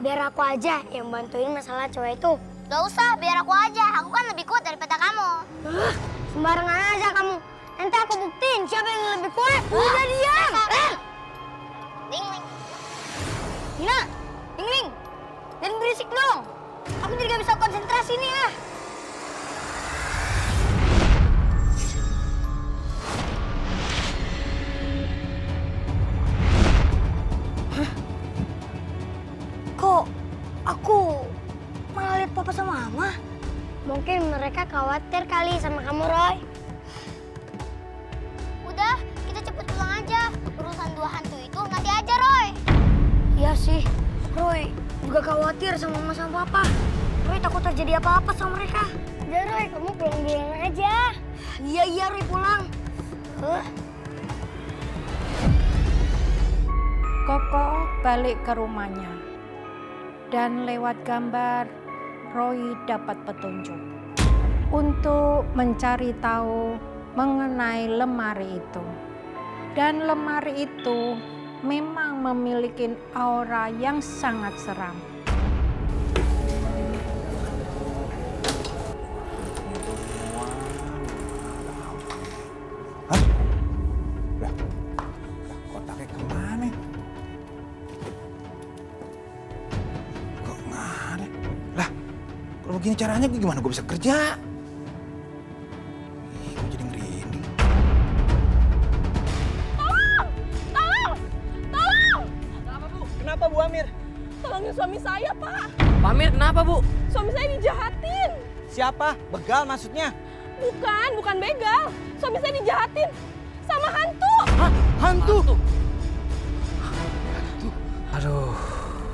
biar aku aja yang bantuin masalah cewek itu. Gak usah, biar aku aja. Aku kan lebih kuat daripada kamu. Sembarangan aja kamu. Nanti aku buktiin siapa yang lebih kuat. Udah diam. Ling ling. Nina, Ling Ling, jangan berisik dong. Aku jadi gak bisa konsentrasi nih ah. Kok aku malah lihat papa sama mama? Mungkin mereka khawatir kali sama kamu, Roy. Udah, kita cepet pulang aja. Urusan dua hantu itu nanti aja, Roy. Iya sih, Roy juga khawatir sama mama sama papa. Roy takut terjadi apa-apa sama mereka. Udah Roy, kamu pulang aja. Iya Roy pulang. Koko balik ke rumahnya. Dan lewat gambar, Roy dapat petunjuk untuk mencari tahu mengenai lemari itu. Dan lemari itu memang memiliki aura yang sangat seram. Hah? Lah, kotaknya kemana? Kok nggak ada? Lah, kalau begini caranya gimana gue bisa kerja? Ih, gue jadi merinding. Kenapa Bu Amir? Tolongin suami saya, Pak. Pak Amir, kenapa Bu? Suami saya dijahatin. Siapa? Begal maksudnya? Bukan begal. Suami saya dijahatin sama hantu. Hah? Hantu? Aduh,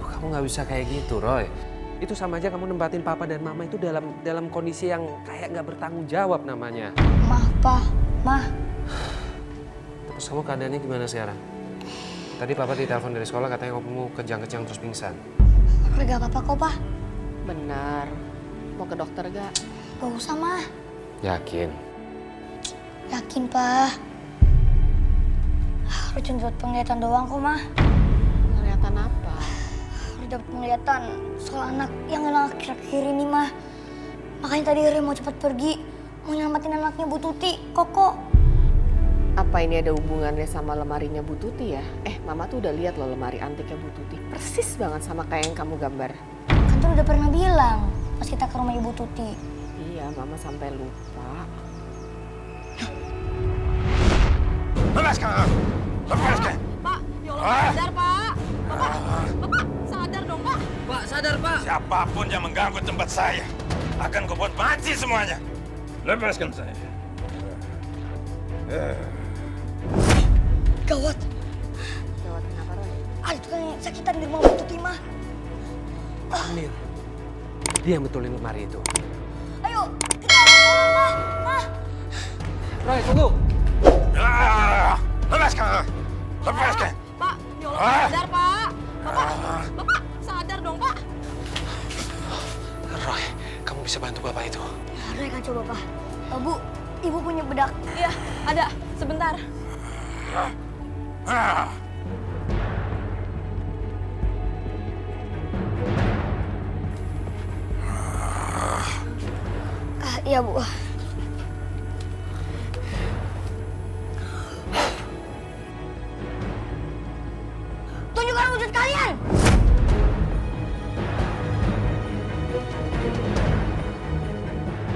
kamu nggak bisa kayak gitu, Roy. Itu sama aja kamu nempatin papa dan mama itu dalam kondisi yang kayak nggak bertanggung jawab namanya. Mah, Pa, Mah. Terus kamu keadaannya gimana sekarang? Tadi papa ditelepon dari sekolah katanya kamu kejang-kejang terus pingsan. Udah gak apa-apa kok, Pa. Benar. Mau ke dokter gak? Gak usah, Mah. Yakin? Yakin, Pa. Udah cuma dapat penglihatan doang kok, Mah. Kelihatan apa? Udah dapat penglihatan soal anak yang hilang akhir-akhir ini, Mah. Makanya tadi Ri mau cepat pergi. Mau nyelamatin anaknya Bu Tuti, Koko. Apa ini ada hubungannya sama lemarinya Bu Tuti ya? Mama tuh udah lihat loh lemari antiknya Bu Tuti. Persis banget sama kayak yang kamu gambar. Kan tuh udah pernah bilang pas kita ke rumah Ibu Tuti. Iya, Mama sampai lupa. Lepaskan! Lepaskan! Pak, ya Allah, sadar Pak. Bapak sadar dong Pak. Pak, sadar Pak! Siapapun yang mengganggu tempat saya akan gue buat mati semuanya. Lepaskan saya. Gawat, Gawat kenapa Roy? ada tukang yang sakitan di rumah Bu Tuti, Mah. Amir, dia yang betulin lemari itu. Ayo, kita harus tolong, Mah. Mah. Roy, tunggu! Lepaskan! Lepaskan! Pak, ya Allah, sadar Pak. Bapak sadar dong Pak. Roy, kamu bisa bantu bapak itu. Roy kan coba, Pak. Bu, Ibu punya bedak. Iya, ada. Sebentar. Iya, Bu. Tunjukkan wujud kalian!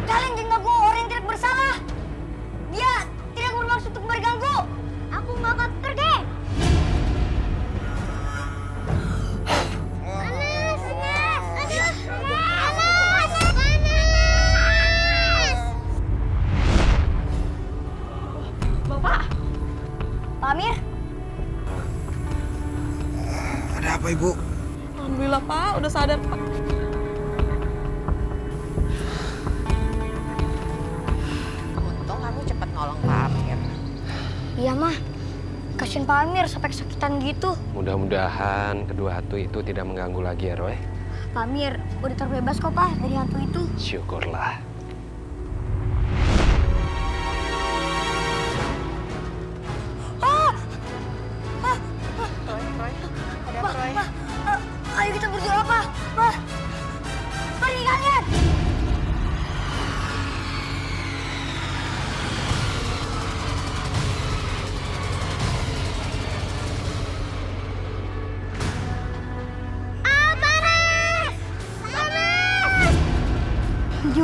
Kalian jangan ganggu orang yang tidak bersalah. Dia tidak bermaksud untuk berganggu. Aku nggak akan pergi. Panas, panas, aduh, panas, panas. Bapak, Pak Amir, Ada apa, Ibu? alhamdulillah Pak, udah sadar Pak. Untung kamu cepet nolong Pak Amir. iya mah. Kasian Pak Amir sampai kesakitan gitu. Mudah-mudahan kedua hantu itu tidak mengganggu lagi ya, Roy. Pak Amir udah terbebas kok, Pak, dari hantu itu. Syukurlah. Roy, ada apa Roy? Ayo kita berdoa, Pak.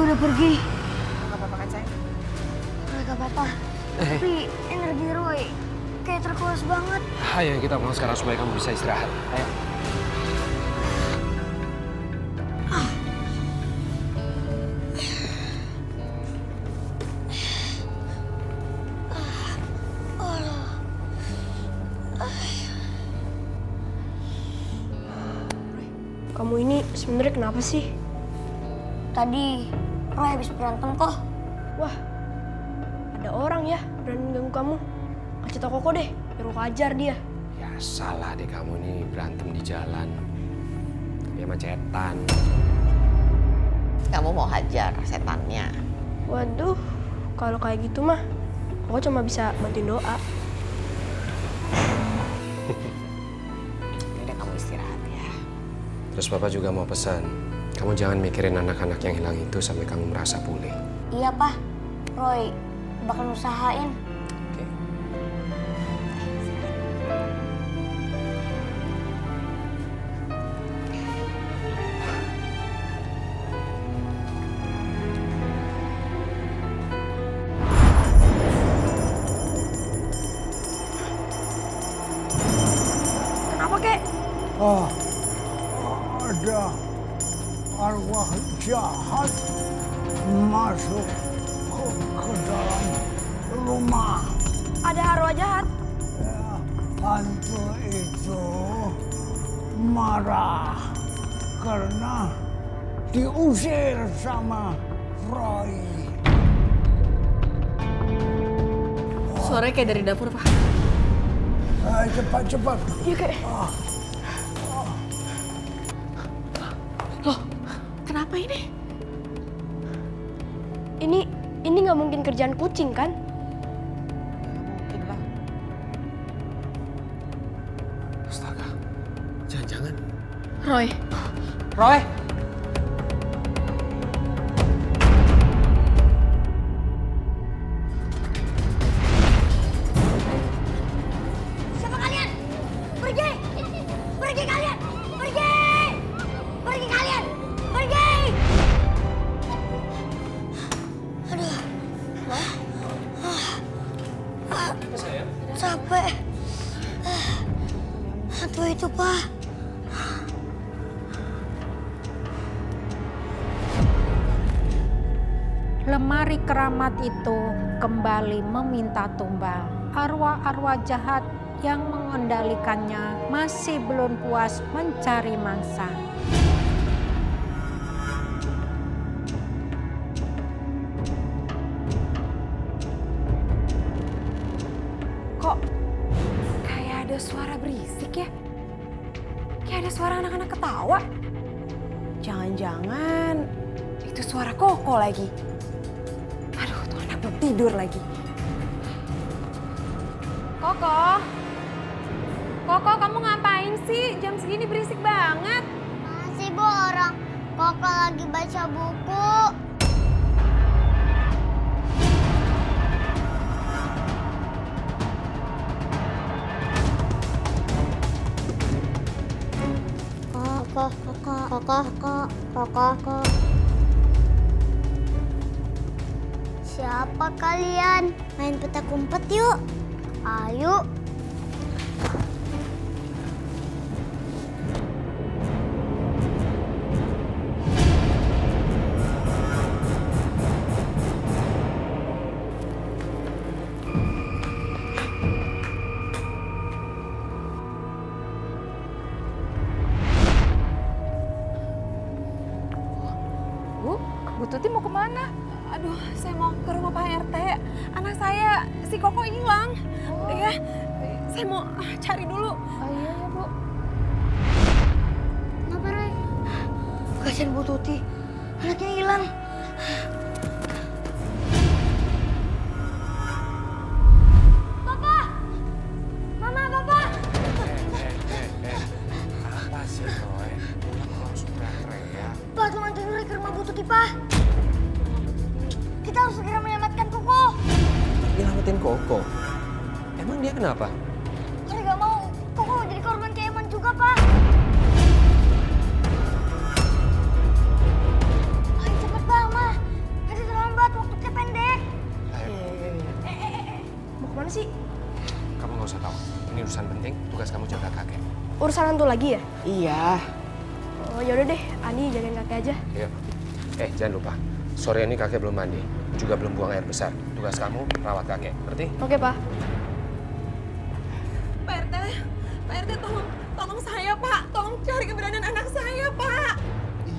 udah pergi. Gak apa-apa kan sayang? Roy gak apa-apa. Tapi energi Roy kayak terkuras banget. Ayo kita pulang sekarang supaya kamu bisa istirahat. Ayo. Kamu ini sebenarnya kenapa sih? Tadi Roy habis berantem kok. Wah, ada orang ya berani ganggu kamu. Kasih tau Koko deh, biar Koko ajar dia. Ya salah deh kamu nih berantem di jalan. Dia macetan. Kamu mau hajar setannya? Waduh, kalau kayak gitu mah, Koko cuma bisa bantuin doa. Udah kamu istirahat ya. Terus Papa juga mau pesan, kamu jangan mikirin anak-anak yang hilang itu sampai kamu merasa pulih. Iya, Pak. Roy bakal usahain. Oke. Kenapa, Kek? Ada arwah jahat masuk ke dalam rumah. Ada arwah jahat. Ya, hantu itu marah karena diusir sama Roy. Suaranya kayak dari dapur, Pak. Cepat. Iya, Kek. Loh, kenapa ini? Ini nggak mungkin kerjaan kucing kan? Mungkin lah. Astaga, jangan-jangan. Roy, Roy! Siapa kalian? Pergi! Pergi kalian! Pergi! Pergi kalian! Pergi! Aduh. Capek. Hantu itu, Pak. Lemari keramat itu kembali meminta tumbal. Arwah-arwah jahat yang mengendalikannya masih belum puas mencari mangsa. Kok kayak ada suara berisik ya? Kayak ada suara anak-anak ketawa. Jangan-jangan itu suara Koko lagi. Aduh, tuh anak belum tidur lagi. Koko, kamu ngapain sih? Jam segini berisik banget. Masih Bu, orang Koko lagi baca buku. Koko. Siapa kalian? Main petak umpet yuk. Ayo. Bu Tuti mau kemana? Aduh, saya mau ke rumah Pak RT. Anak saya, si Koko hilang. Ya, saya mau cari dulu. Iya ya, Bu. Kenapa, Roy? Kasihan Bu Tuti. Anaknya hilang. Papa! Mama, Papa! Apa sih, Roy? Kamu langsung teriak-teriak. Pak, tolong anterin Roy ke rumah Bu Tuti, Pak. Kita harus segera menyelamatkan Koko. Nyelamatin Koko? Emang dia kenapa? Roy gak mau Koko jadi korban keeman juga, Pak. Ayo cepet, Bang, Ma. hantu lagi ya? Iya. Oh yaudah deh, Ani jagain kakek aja. Iya. Jangan lupa, sore ini kakek belum mandi, juga belum buang air besar. Tugas kamu rawat kakek, ngerti? Oke, Pak. Pak RT tolong saya, Pak. Tolong cari keberadaan anak saya, Pak.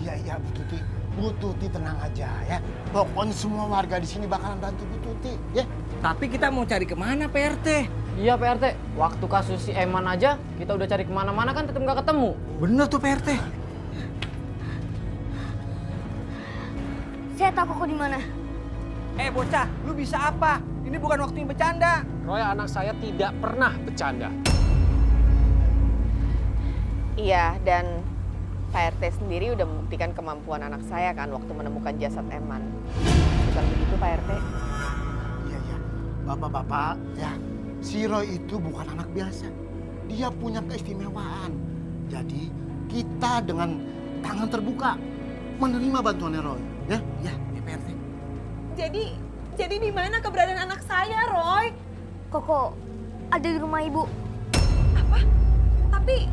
Iya, Bu Tuti. Bu Tuti tenang aja ya. Pokoknya semua warga di sini bakalan bantu Bu Tuti, ya. Tapi kita mau cari kemana, PRT? Iya, PRT. Waktu kasus si Eman aja, kita udah cari kemana-mana kan tetap nggak ketemu. Bener tuh, PRT. Saya tahu Koko di mana. Bocah, lu bisa apa? Ini bukan waktu yang bercanda. Roy, anak saya tidak pernah bercanda. Iya, dan Pak RT sendiri udah membuktikan kemampuan anak saya kan waktu menemukan jasad Eman. Bukan begitu, Pak RT? Iya. Bapak-bapak, ya. Si Roy itu bukan anak biasa. Dia punya keistimewaan. Jadi, kita dengan tangan terbuka menerima bantuannya Roy. Ya, PRT. Jadi di mana keberadaan anak saya, Roy? Koko ada di rumah ibu. Apa? Tapi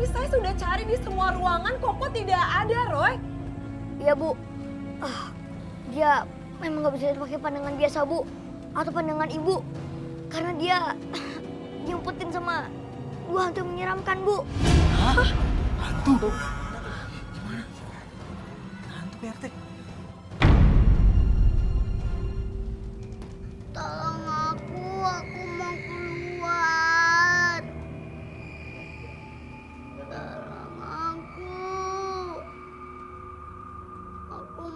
saya sudah cari di semua ruangan, Koko tidak ada, Roy. Iya, Bu. Dia memang nggak bisa pakai pandangan biasa, Bu. Atau pandangan ibu. Karena dia diumpetin sama dua hantu yang menyeramkan, Bu. Hah? Hantu? Gimana? Hantu, PRT. Tolong aku mau keluar. Tolong aku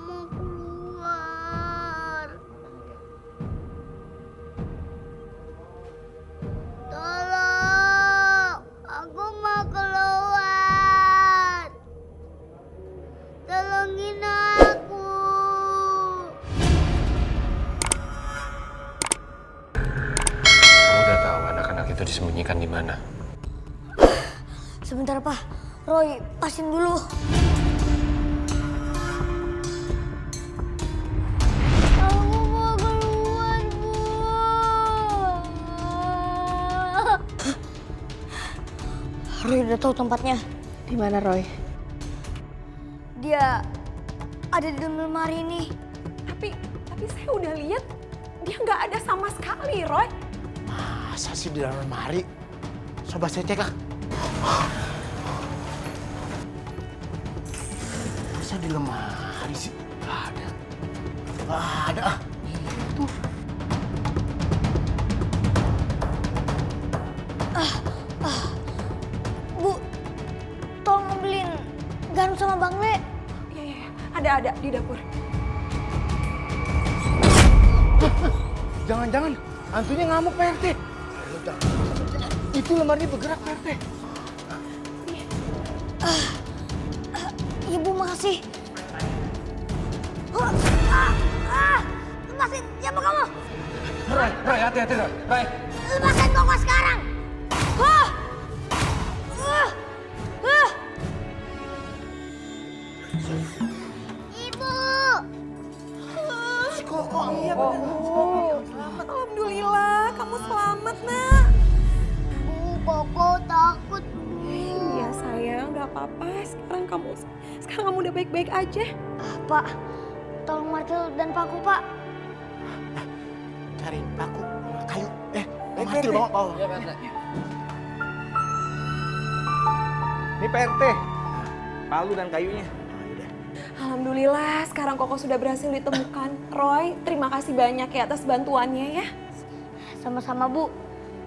mau keluar. Tolong, aku mau keluar. Tolongin aku. Kamu udah tahu anak-anak itu disembunyikan di mana? Sebentar, Pak. Roy, pasin dulu. Aku mau keluar, Bu. Roy udah tahu tempatnya. Di mana, Roy? Dia ada di dalam lemari ini. Tapi saya udah lihat dia nggak ada sama sekali, Roy. Masa sih di dalam lemari? Coba saya cek lah. Masa di lemari sih? Gak ada. Gak ada. Itu. Bu, tolong ngambilin garam sama Bang Le. Iya, ada di dapur. Jangan-jangan hantunya ngamuk, PRT. Itu lemari bergerak, PRT. Ibu makasih. Lepasin, siapa kamu? Roy, hati-hati, Roy. Roy. Lepasin Koko sekarang. Ibu. Iya benar. Alhamdulillah, kamu selamat, Nak. Bu, Koko takut, Bu. Iya sayang, nggak apa-apa. Sekarang kamu udah baik-baik aja. Pak, tolong martil dan paku, Pak. Cari paku, kayu. Martil bawa. Iya, PRT. Ini PRT. Palu dan kayunya. Alhamdulillah, sekarang Koko sudah berhasil ditemukan. Roy, terima kasih banyak ya atas bantuannya ya. Sama-sama, Bu.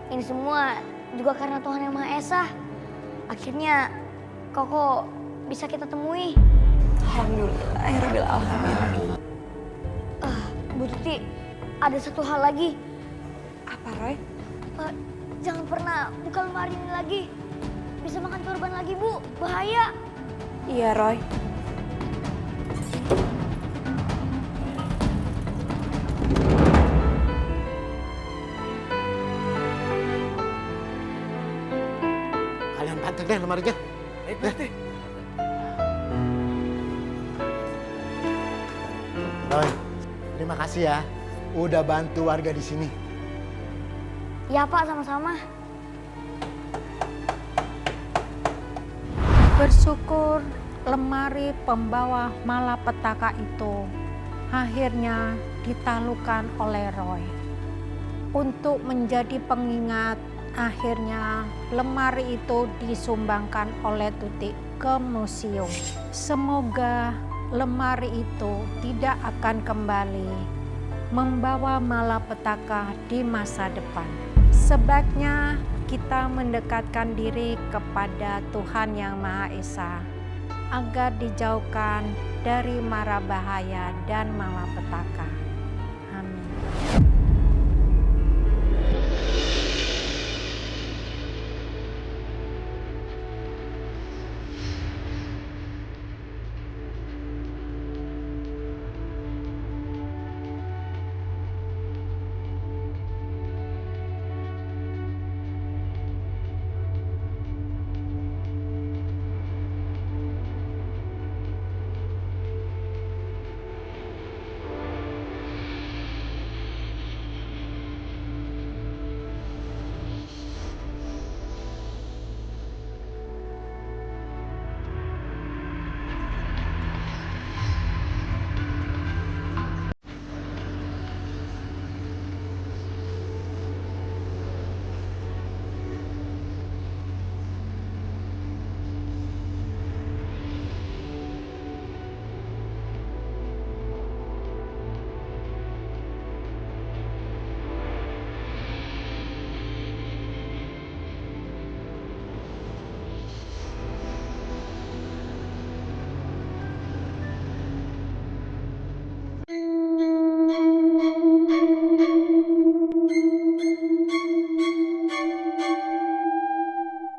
Ini semua juga karena Tuhan Yang Maha Esa. Akhirnya Koko bisa kita temui. Alhamdulillah, ya Rabbil Alamin. Bu Tuti, ada satu hal lagi. Apa, Roy? Jangan pernah buka lemari ini lagi. Bisa makan korban lagi, Bu. Bahaya. Iya, Roy. Kalian pantek deh lemarinya. PRT. Roy, terima kasih ya. Udah bantu warga di sini. Ya, Pak, sama-sama. Bersyukur lemari pembawa malapetaka itu akhirnya ditaklukkan oleh Roy. Untuk menjadi pengingat, akhirnya lemari itu disumbangkan oleh Tuti ke museum. Semoga lemari itu tidak akan kembali membawa malapetaka di masa depan. Sebaiknya kita mendekatkan diri kepada Tuhan Yang Maha Esa agar dijauhkan dari mara bahaya dan malapetaka.